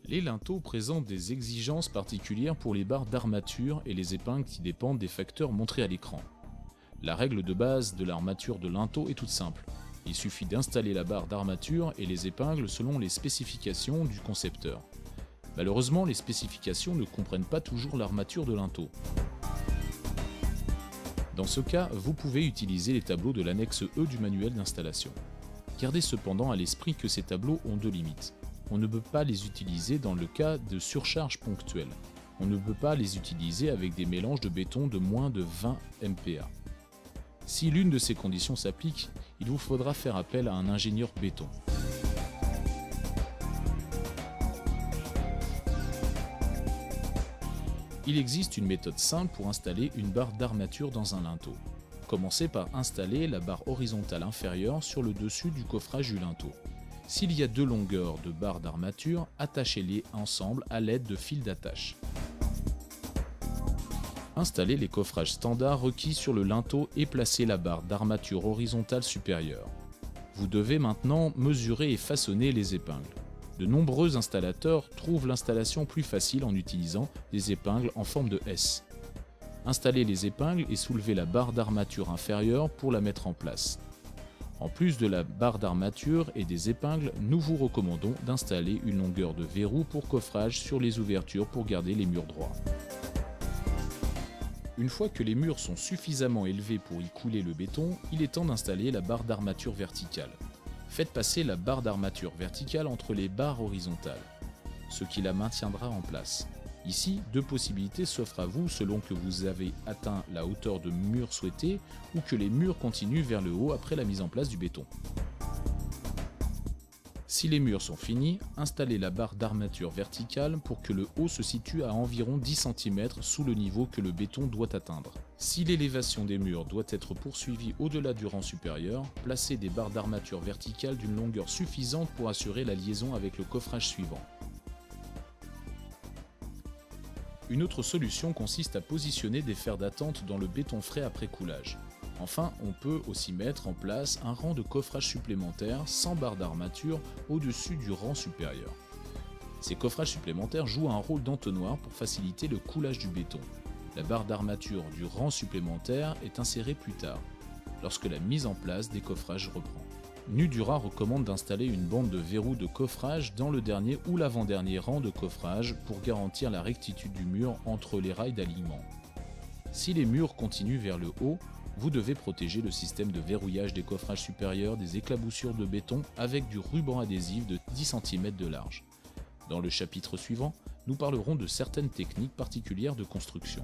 Les linteaux présentent des exigences particulières pour les barres d'armature et les épingles qui dépendent des facteurs montrés à l'écran. La règle de base de l'armature de linteau est toute simple. Il suffit d'installer la barre d'armature et les épingles selon les spécifications du concepteur. Malheureusement, les spécifications ne comprennent pas toujours l'armature de linteau. Dans ce cas, vous pouvez utiliser les tableaux de l'annexe E du manuel d'installation. Gardez cependant à l'esprit que ces tableaux ont deux limites. On ne peut pas les utiliser dans le cas de surcharge ponctuelle. On ne peut pas les utiliser avec des mélanges de béton de moins de 20 MPa. Si l'une de ces conditions s'applique, il vous faudra faire appel à un ingénieur béton. Il existe une méthode simple pour installer une barre d'armature dans un linteau. Commencez par installer la barre horizontale inférieure sur le dessus du coffrage du linteau. S'il y a deux longueurs de barres d'armature, attachez-les ensemble à l'aide de fils d'attache. Installez les coffrages standards requis sur le linteau et placez la barre d'armature horizontale supérieure. Vous devez maintenant mesurer et façonner les épingles. De nombreux installateurs trouvent l'installation plus facile en utilisant des épingles en forme de S. Installez les épingles et soulevez la barre d'armature inférieure pour la mettre en place. En plus de la barre d'armature et des épingles, nous vous recommandons d'installer une longueur de verrou pour coffrage sur les ouvertures pour garder les murs droits. Une fois que les murs sont suffisamment élevés pour y couler le béton, il est temps d'installer la barre d'armature verticale. Faites passer la barre d'armature verticale entre les barres horizontales, ce qui la maintiendra en place. Ici, deux possibilités s'offrent à vous selon que vous avez atteint la hauteur de mur souhaitée ou que les murs continuent vers le haut après la mise en place du béton. Si les murs sont finis, installez la barre d'armature verticale pour que le haut se situe à environ 10 cm sous le niveau que le béton doit atteindre. Si l'élévation des murs doit être poursuivie au-delà du rang supérieur, placez des barres d'armature verticale d'une longueur suffisante pour assurer la liaison avec le coffrage suivant. Une autre solution consiste à positionner des fers d'attente dans le béton frais après coulage. Enfin, on peut aussi mettre en place un rang de coffrage supplémentaire sans barre d'armature au-dessus du rang supérieur. Ces coffrages supplémentaires jouent un rôle d'entonnoir pour faciliter le coulage du béton. La barre d'armature du rang supplémentaire est insérée plus tard, lorsque la mise en place des coffrages reprend. Nudura recommande d'installer une bande de verrou de coffrage dans le dernier ou l'avant-dernier rang de coffrage pour garantir la rectitude du mur entre les rails d'alignement. Si les murs continuent vers le haut, vous devez protéger le système de verrouillage des coffrages supérieurs des éclaboussures de béton avec du ruban adhésif de 10 cm de large. Dans le chapitre suivant, nous parlerons de certaines techniques particulières de construction.